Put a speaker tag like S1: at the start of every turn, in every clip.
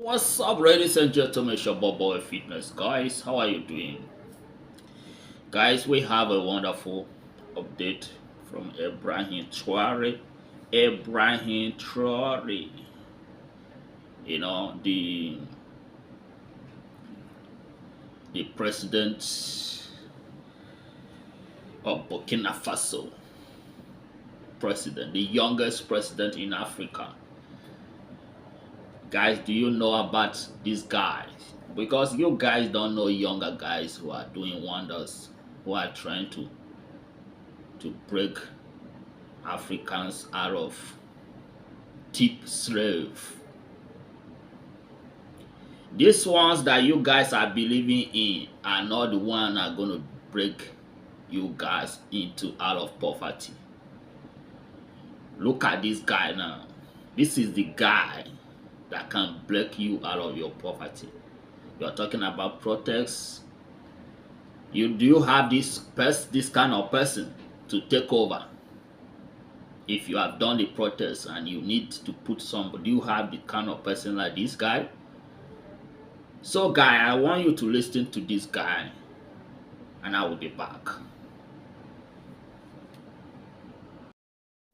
S1: What's up, ladies and gentlemen? It's your boy Fitness, guys. How are you doing, guys? We have a wonderful update from Ibrahim TRAORE. Ibrahim TRAORE, you know the president of Burkina Faso, the youngest president in Africa. Guys, do you know about these guys? Because you guys don't know younger guys who are doing wonders, who are trying to break Africans out of deep slave. These ones that you guys are believing in are not the ones that are going to break you guys into out of poverty. Look at this guy now. This is the guy that can break you out of your poverty. You're talking about protests. Do you have this kind of person to take over? If you have done the protest and you need to put somebody, do you have the kind of person like this guy? So guy, I want you to listen to this guy and I will be back.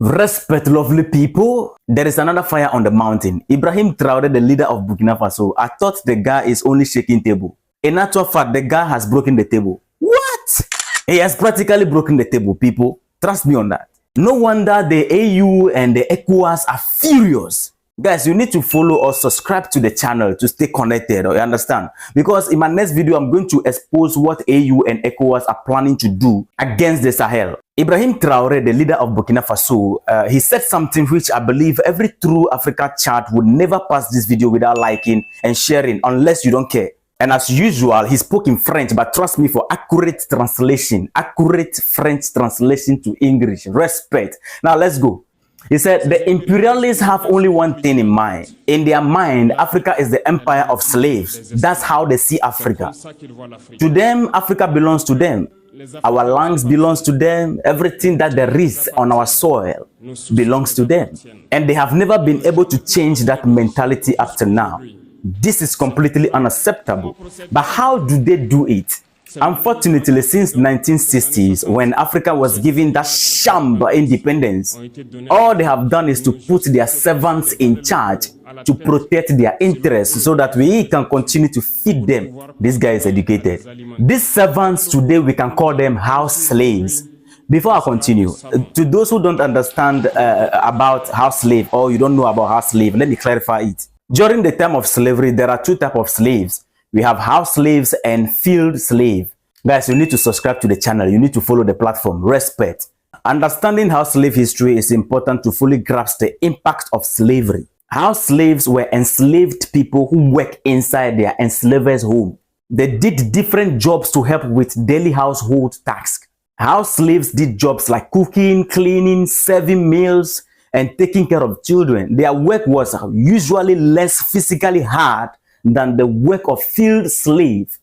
S2: Respect, lovely people. There is another fire on the mountain. Ibrahim TRAORE, the leader of Burkina Faso. I thought the guy is only shaking table. In actual fact, the guy has broken the table. What? He has practically broken the table, people. Trust me on that. No wonder the AU and the ECOWAS are furious. Guys, you need to follow or subscribe to the channel to stay connected, you understand? Because in my next video, I'm going to expose what AU and ECOWAS are planning to do against the Sahel. Ibrahim TRAORE, the leader of Burkina Faso, he said something which I believe every true Africa chat would never pass this video without liking and sharing unless you don't care. And as usual, he spoke in French, but trust me for accurate translation, accurate French translation to English. Respect. Now let's go. He said, the imperialists have only one thing in mind. In their mind, Africa is the empire of slaves. That's how they see Africa. To them, Africa belongs to them. Our lands belongs to them. Everything that there is on our soil belongs to them. And they have never been able to change that mentality up to now. This is completely unacceptable. But how do they do it? Unfortunately, since 1960s, when Africa was given that sham independence, all they have done is to put their servants in charge to protect their interests so that we can continue to feed them. This guy is educated. These servants today, we can call them house slaves. Before I continue, to those who don't understand about house slave or you don't know about house slave, let me clarify it. During the time of slavery, there are two types of slaves. We have house slaves and field slave. Guys, you need to subscribe to the channel. You need to follow the platform. Respect. Understanding house slave history is important to fully grasp the impact of slavery. House slaves were enslaved people who work inside their enslavers' home. They did different jobs to help with daily household tasks. House slaves did jobs like cooking, cleaning, serving meals, and taking care of children. Their work was usually less physically hard than the work of field slave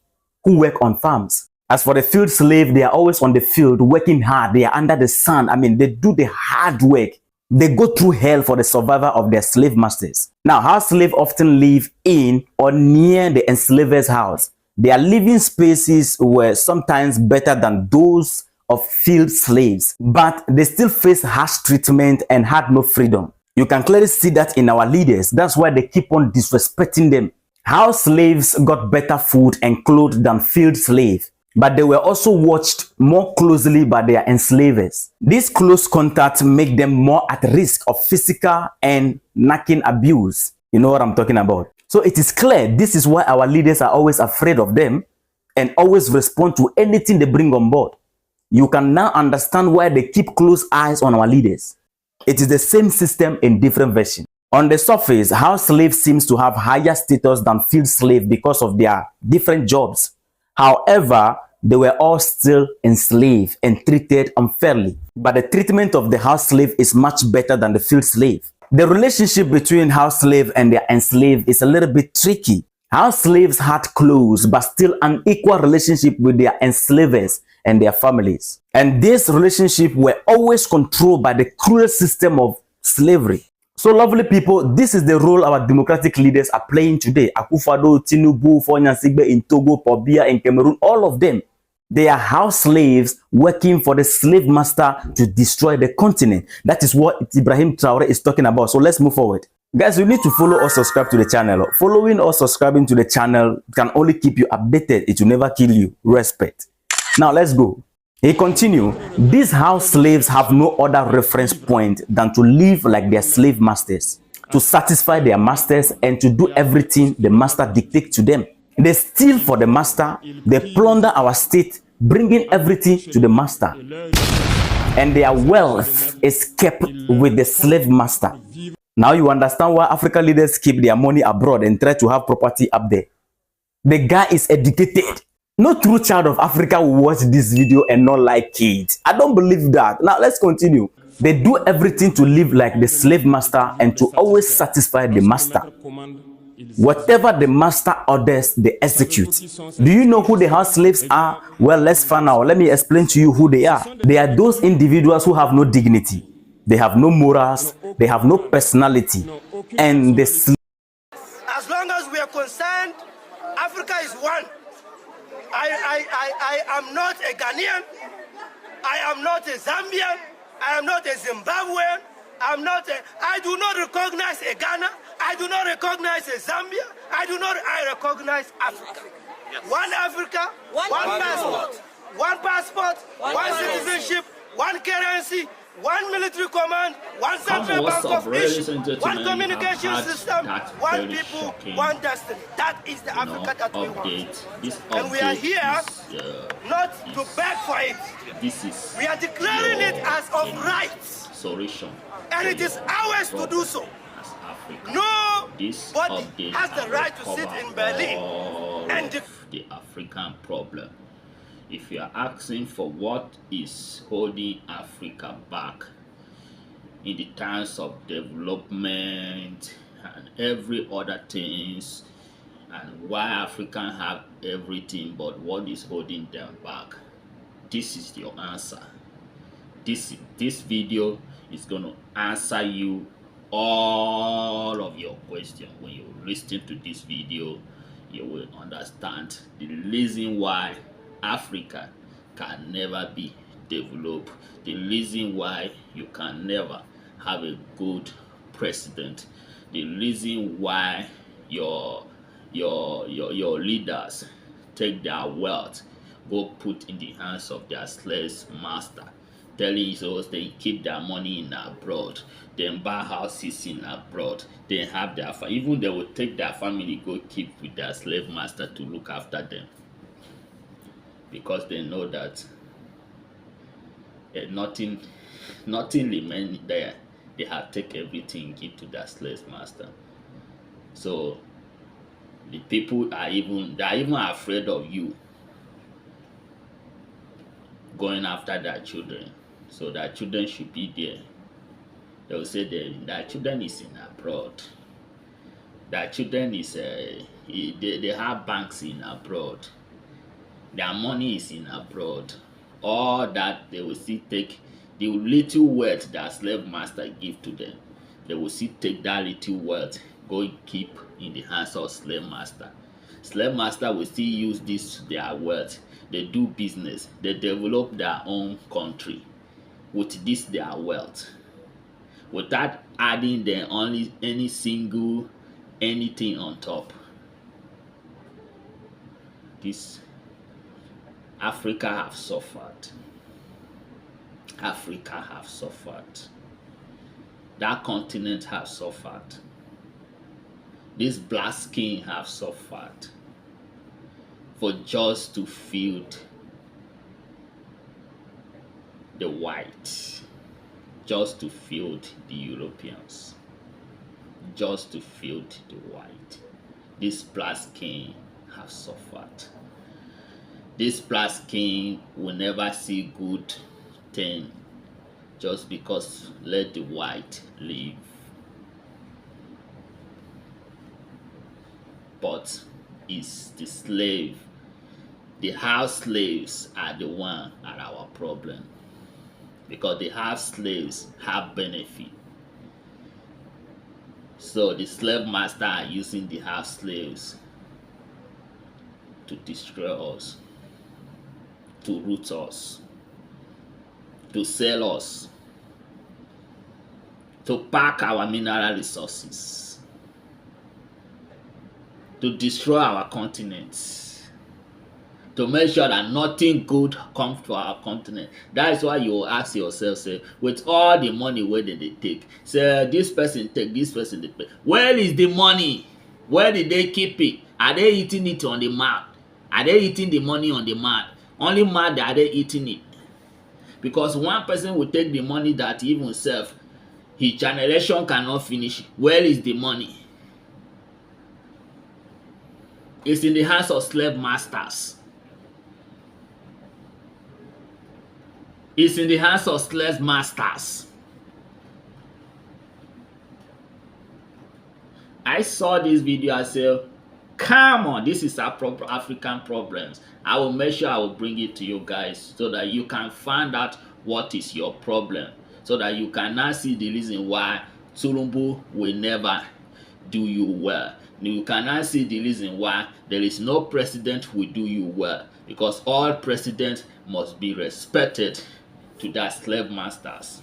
S2: who work on farms. As for the field slave, they are always on the field working hard. They are under the sun. I mean, they do the hard work. They go through hell for the survival of their slave masters. Now, house slaves often live in or near the enslaver's house. Their living spaces were sometimes better than those of field slaves, but they still face harsh treatment and had no freedom. You can clearly see that in our leaders. That's why they keep on disrespecting them. House slaves got better food and clothes than field slaves, but they were also watched more closely by their enslavers. This close contact make them more at risk of physical and nagging abuse. You know what I'm talking about? So it is clear this is why our leaders are always afraid of them and always respond to anything they bring on board. You can now understand why they keep close eyes on our leaders. It is the same system in different versions. On the surface, house slave seems to have higher status than field slave because of their different jobs. However, they were all still enslaved and treated unfairly. But the treatment of the house slave is much better than the field slave. The relationship between house slave and their enslaved is a little bit tricky. House slaves had close but still an equal relationship with their enslavers and their families. And this relationship were always controlled by the cruel system of slavery. So lovely people, this is the role our democratic leaders are playing today. Akufo-Addo, Tinubu, Fonyasigbe in Togo, Pobia in Cameroon, all of them. They are house slaves working for the slave master to destroy the continent. That is what Ibrahim TRAORE is talking about. So let's move forward. Guys, you need to follow or subscribe to the channel. Following or subscribing to the channel can only keep you updated. It will never kill you. Respect. Now let's go. He continued, these house slaves have no other reference point than to live like their slave masters, to satisfy their masters and to do everything the master dictates to them. They steal for the master, they plunder our state, bringing everything to the master. And their wealth is kept with the slave master. Now you understand why African leaders keep their money abroad and try to have property up there. The guy is educated. No true child of Africa will watch this video and not like it. I don't believe that. Now let's continue. They do everything to live like the slave master and to always satisfy the master. Whatever the master orders, they execute. Do you know who the house slaves are? Well, let's find out. Let me explain to you who they are. They are those individuals who have no dignity. They have no morals. They have no personality. And the
S3: as long as we are concerned, Africa is one. I am not a Ghanaian. I am not a Zambian. I am not a Zimbabwean. I do not recognize a Ghana. I do not recognize a Zambia. I recognize Africa. Yes. One Africa, one passport. One passport, one citizenship, one currency, one military command, one central bank of issue, one communication system, one people, one destiny. That is the Africa that we want. And we are here not to beg for it. We are declaring it as of rights.
S1: Solution.
S3: And it is ours to do so. Nobody has the right to sit in Berlin and
S1: the African problem. If you are asking for what is holding Africa back in the terms of development and every other things, and why Africans have everything but what is holding them back, this is your answer. This video is going to answer you all of your questions. When you listen to this video, you will understand the reason why Africa can never be developed, the reason why you can never have a good president, the reason why your leaders take their wealth, go put in the hands of their slaves master, telling us they keep their money in abroad, then buy houses in abroad, then have their even they will take their family go keep with their slave master to look after them, because they know that nothing remains there. They have taken everything, give to their slave master. So the people are even afraid of you going after their children. So their children should be there. They will say their children is in abroad. Their children is they have banks in abroad. Their money is in abroad. All that they will still take the little wealth that slave master give to them. They will still take that little wealth, go and keep in the hands of slave master. Slave master will still use this their wealth. They do business. They develop their own country with this their wealth, without adding them only any single anything on top. This Africa have suffered. Africa have suffered. That continent have suffered. This black skin have suffered for just to feed the white, just to feed the Europeans, just to feed the white. This black skin have suffered. This black skin will never see good thing just because let the white live. But it's the slave, the house slaves are the one at our problem, because the house slaves have benefit. So the slave master are using the house slaves to destroy us, to root us, to sell us, to pack our mineral resources, to destroy our continent, to make sure that nothing good comes to our continent. That is why you will ask yourself, say, with all the money where did they take? Say, this person take, this person they pay. Where is the money? Where did they keep it? Are they eating it on the mat? Are they eating the money on the mat? Only mat are they eating it. Because one person will take the money that even self, his generation cannot finish. Where is the money? It's in the hands of slave masters. It's in the hands of slave masters. I saw this video, I said, come on, this is our African problems. I will make sure I will bring it to you guys so that you can find out what is your problem. So that you can now see the reason why Tulumbu will never do you well. You can now see the reason why there is no president who will do you well. Because all presidents must be respected to their slave masters.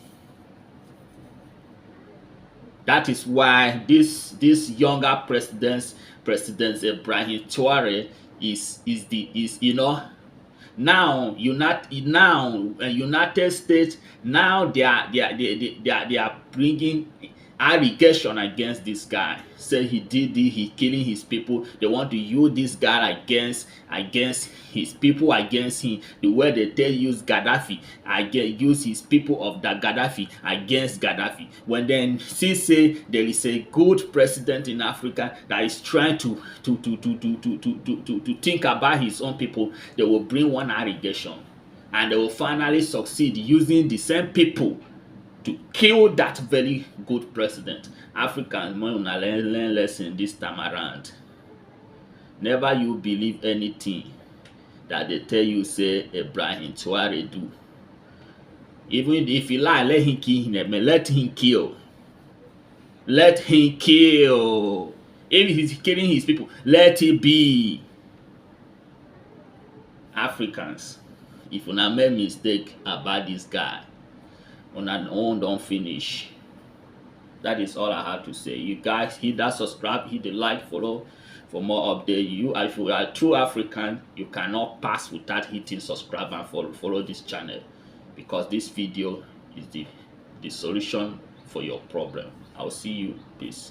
S1: That is why this younger President Ibrahim TRAORE is you know, now United States now they are bringing allegation against this guy. Say he did this, he killing his people. They want to use this guy against his people, against him. The way they use Gaddafi, use his people of the Gaddafi against Gaddafi. When then say there is a good president in Africa that is trying to think about his own people, they will bring one allegation and they will finally succeed using the same people to kill that very good president. Africans might learn lesson this time around. Never you believe anything that they tell you say Ibrahim TRAORE do. Even if you lie, let him kill him. Let him kill. Let him kill. If he's killing his people, let it be. Africans, if you not make mistake about this guy, on an own don't finish. That is all I have to say. You guys hit that subscribe, hit the like, follow for more update. If you are a true African, you cannot pass without hitting subscribe and follow this channel, because this video is the solution for your problem. I'll see you. Peace.